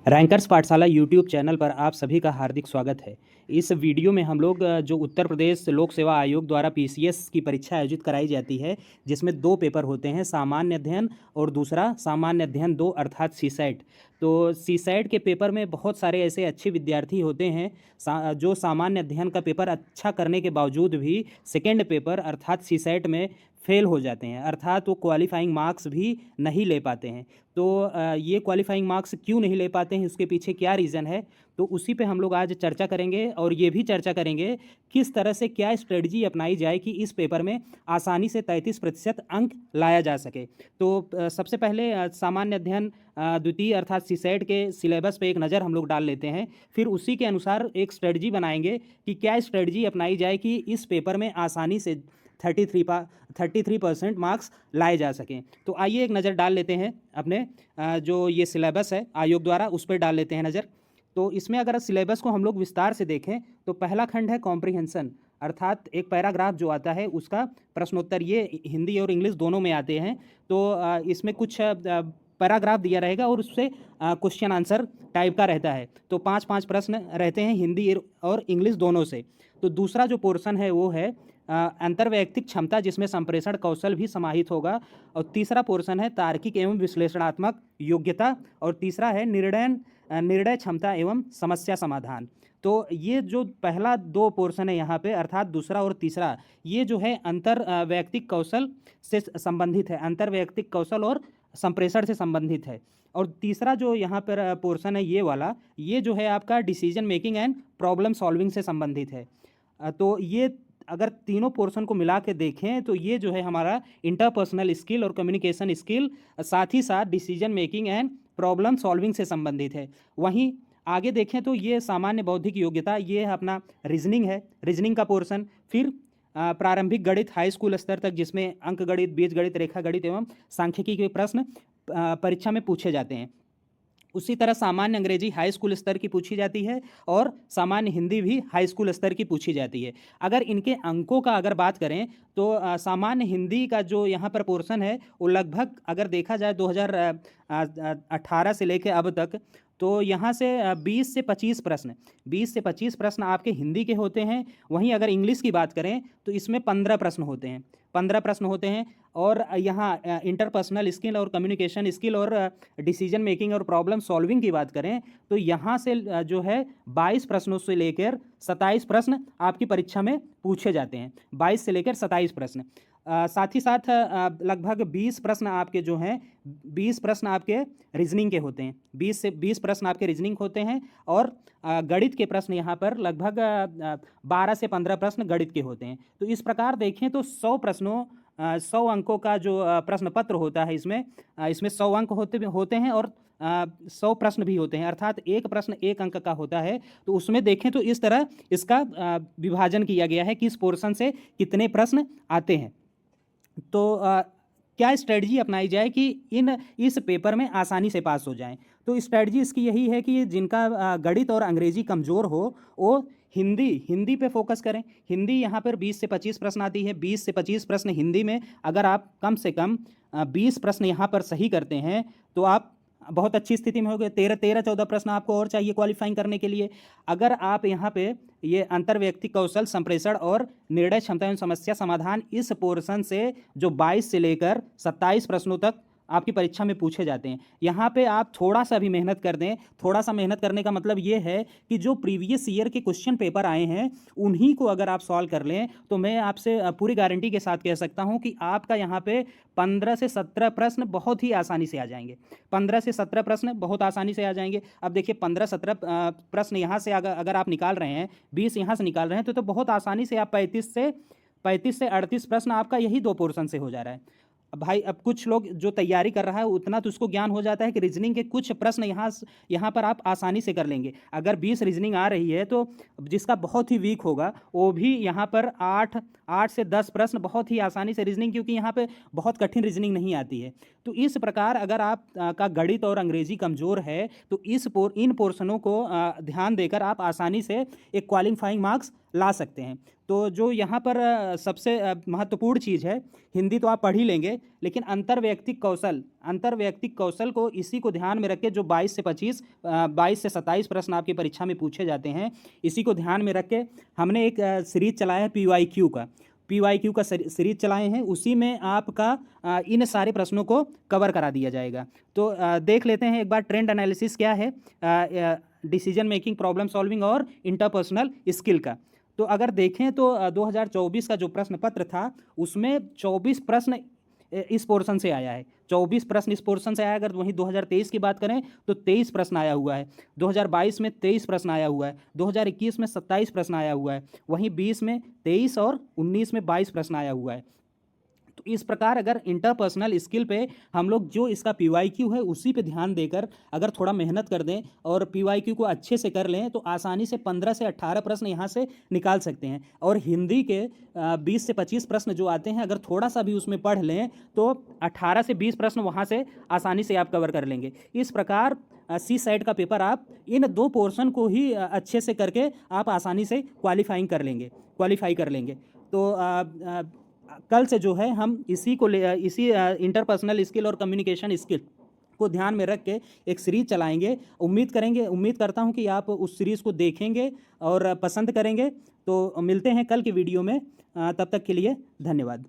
Rankers पाठशाला YouTube channel पर आप सभी का हार्दिक स्वागत है। इस वीडियो में हम लोग जो उत्तर प्रदेश लोक सेवा आयोग द्वारा पीसीएस की परीक्षा आयोजित कराई जाती है, जिसमें दो पेपर होते हैं, सामान्य अध्ययन और दूसरा सामान्य अध्ययन 2 अर्थात सीसैट। तो सीसैट के पेपर में बहुत सारे ऐसे अच्छे विद्यार्थी होते हैं जो सामान्य अध्ययन का पेपर अच्छा करने के बावजूद भी सेकेंड पेपर अर्थात सीसैट में फेल हो जाते हैं, अर्थात वो क्वालिफाइंग मार्क्स भी नहीं ले पाते हैं। तो ये क्वालिफाइंग मार्क्स क्यों नहीं ले पाते हैं, उसके पीछे क्या रीज़न है, तो उसी पे हम लोग आज चर्चा करेंगे। और ये भी चर्चा करेंगे किस तरह से क्या स्ट्रेटजी अपनाई जाए कि इस पेपर में आसानी से 33% अंक लाया जा सके। तो सबसे पहले सामान्य अध्ययन द्वितीय अर्थात सीसैट के सिलेबस पे एक नज़र हम लोग डाल लेते हैं, फिर उसी के अनुसार एक स्ट्रेटजी बनाएंगे कि क्या स्ट्रेटजी अपनाई जाए कि इस पेपर में आसानी से 33% मार्क्स लाए जा सकें। तो आइए एक नज़र डाल लेते हैं अपने जो ये सिलेबस है आयोग द्वारा, उस पर डाल लेते हैं नज़र। तो इसमें अगर सिलेबस को हम लोग विस्तार से देखें तो पहला खंड है कॉम्प्रिहेंशन, अर्थात एक पैराग्राफ जो आता है उसका प्रश्नोत्तर, ये हिंदी और इंग्लिश दोनों में आते हैं। तो इसमें कुछ पैराग्राफ दिया रहेगा और उससे क्वेश्चन आंसर टाइप का रहता है। तो 5-5 प्रश्न रहते हैं हिंदी और इंग्लिश दोनों से। तो दूसरा जो पोर्शन है वो है अंतर्वैयक्तिक क्षमता, जिसमें संप्रेषण कौशल भी समाहित होगा। और तीसरा पोर्शन है तार्किक एवं विश्लेषणात्मक योग्यता, और तीसरा है निर्णय क्षमता एवं समस्या समाधान। तो ये जो पहला दो पोर्शन है यहाँ पे, अर्थात दूसरा और तीसरा, ये जो है वैयक्तिक कौशल से संबंधित है, अंतर्वैयक्तिक कौशल और संप्रेषण से संबंधित है। और तीसरा जो यहाँ पर पोर्शन है ये वाला, ये जो है आपका decision making and problem solving से संबंधित है। तो ये अगर तीनों पोर्शन को मिला के देखें तो ये जो है हमारा इंटरपर्सनल स्किल और कम्युनिकेशन स्किल, साथ ही साथ decision making and problem solving से संबंधित है। वहीं आगे देखें तो ये सामान्य बौद्धिक योग्यता, ये अपना रीजनिंग है, रीजनिंग का पोर्शन। फिर प्रारंभिक गणित हाई स्कूल स्तर तक, जिसमें अंक गणित, बीज गणित, रेखा गणित एवं सांख्यिकी के प्रश्न परीक्षा में पूछे जाते हैं। उसी तरह सामान्य अंग्रेजी हाई स्कूल स्तर की पूछी जाती है और सामान्य हिंदी भी हाई स्कूल स्तर की पूछी जाती है। अगर इनके अंकों का अगर बात करें तो सामान्य हिंदी का जो यहाँ पर पोर्शन है वो लगभग अगर देखा जाए 2018 से लेकर अब तक, तो यहाँ से 20 से 25 प्रश्न आपके हिंदी के होते हैं। वहीं अगर इंग्लिश की बात करें तो इसमें 15 प्रश्न होते हैं, 15 प्रश्न होते हैं। और यहाँ इंटरपर्सनल स्किल और कम्युनिकेशन स्किल और डिसीजन मेकिंग और प्रॉब्लम सॉल्विंग की बात करें तो यहाँ से जो है 22 प्रश्नों से लेकर 27 प्रश्न आपकी परीक्षा में पूछे जाते हैं, 22 से लेकर 27 प्रश्न। साथ ही साथ लगभग 20 प्रश्न आपके जो हैं, 20 प्रश्न आपके रीजनिंग के होते हैं, 20 प्रश्न आपके रीजनिंग होते हैं। और गणित के प्रश्न यहाँ पर लगभग 12 से 15 प्रश्न गणित के होते हैं। तो इस प्रकार देखें तो 100 अंकों का जो प्रश्न पत्र होता है, इसमें 100 अंक होते हैं और 100 प्रश्न भी होते हैं, अर्थात एक प्रश्न 1 अंक का होता है। तो उसमें देखें तो इस तरह इसका विभाजन किया गया है कि इस पोर्शन से कितने प्रश्न आते हैं। तो क्या स्ट्रेटजी अपनाई जाए कि इस पेपर में आसानी से पास हो जाएं। तो स्ट्रेटजी इसकी यही है कि जिनका गणित और अंग्रेजी कमज़ोर हो वो हिंदी पे फोकस करें। हिंदी यहाँ पर 20 से 25 प्रश्न आती है, 20 से 25 प्रश्न हिंदी में अगर आप कम से कम 20 प्रश्न यहाँ पर सही करते हैं तो आप बहुत अच्छी स्थिति में हो गए। 13-14 प्रश्न आपको और चाहिए क्वालिफाइंग करने के लिए। अगर आप यहाँ पे ये अंतर्व्यक्तिक कौशल, संप्रेषण और निर्णय क्षमता एवं समस्या समाधान, इस पोर्शन से जो 22 से लेकर 27 प्रश्नों तक आपकी परीक्षा में पूछे जाते हैं, यहाँ पे आप थोड़ा सा भी मेहनत कर दें। थोड़ा सा मेहनत करने का मतलब ये है कि जो प्रीवियस ईयर के क्वेश्चन पेपर आए हैं उन्हीं को अगर आप सॉल्व कर लें तो मैं आपसे पूरी गारंटी के साथ कह सकता हूँ कि आपका यहाँ पे 15 से 17 प्रश्न बहुत ही आसानी से आ जाएंगे। 15 से 17 प्रश्न बहुत आसानी से आ जाएंगे। अब देखिए 15-17 प्रश्न यहाँ से अगर आप निकाल रहे हैं, 20 यहाँ से निकाल रहे हैं, तो बहुत आसानी से आप 35 से 38 प्रश्न आपका यही दो पोर्शन से हो जा रहा है। अब भाई, अब कुछ लोग जो तैयारी कर रहा है उतना तो उसको ज्ञान हो जाता है कि रीजनिंग के कुछ प्रश्न यहाँ पर आप आसानी से कर लेंगे। अगर 20 रीजनिंग आ रही है तो जिसका बहुत ही वीक होगा वो भी यहाँ पर 8 से 10 प्रश्न बहुत ही आसानी से रीजनिंग, क्योंकि यहाँ पे बहुत कठिन रीजनिंग नहीं आती है। तो इस प्रकार अगर आप का गणित और अंग्रेजी कमज़ोर है तो इन पोर्शनों को ध्यान देकर आप आसानी से एक क्वालिफाइंग मार्क्स ला सकते हैं। तो जो यहाँ पर सबसे महत्वपूर्ण चीज़ है, हिंदी तो आप पढ़ ही लेंगे, लेकिन अंतर्वैयक्तिक कौशल को इसी को ध्यान में रख के जो 22 से 27 प्रश्न आपकी परीक्षा में पूछे जाते हैं, इसी को ध्यान में रख के हमने एक सीरीज चलाया है PYQ का सीरीज चलाए हैं। उसी में आपका इन सारे प्रश्नों को कवर करा दिया जाएगा। तो देख लेते हैं एक बार ट्रेंड एनालिसिस क्या है डिसीजन मेकिंग, प्रॉब्लम सॉल्विंग और इंटरपर्सनल स्किल का। तो अगर देखें तो 2024 का जो प्रश्न पत्र था उसमें 24 प्रश्न इस पोर्शन से आया है, 24 प्रश्न इस पोर्शन से आया। अगर वहीं 2023 की बात करें तो 23 प्रश्न आया हुआ है, 2022 में 23 प्रश्न आया हुआ है, 2021 में 27 प्रश्न आया हुआ है, वहीं 20 में 23 और 19 में 22 प्रश्न आया हुआ है। तो इस प्रकार अगर इंटरपर्सनल स्किल पे हम लोग जो इसका PYQ है उसी पे ध्यान देकर अगर थोड़ा मेहनत कर दें और PYQ को अच्छे से कर लें तो आसानी से 15 से 18 प्रश्न यहाँ से निकाल सकते हैं। और हिंदी के 20 से 25 प्रश्न जो आते हैं, अगर थोड़ा सा भी उसमें पढ़ लें तो 18 से 20 प्रश्न वहाँ से आसानी से आप कवर कर लेंगे। इस प्रकार सी साइड का पेपर आप इन 2 पोर्शन को ही अच्छे से करके आप आसानी से क्वालिफाई कर लेंगे। तो कल से जो है हम इसी इंटरपर्सनल स्किल और कम्युनिकेशन स्किल को ध्यान में रख के एक सीरीज चलाएंगे। उम्मीद करता हूं कि आप उस सीरीज़ को देखेंगे और पसंद करेंगे। तो मिलते हैं कल की वीडियो में, तब तक के लिए धन्यवाद।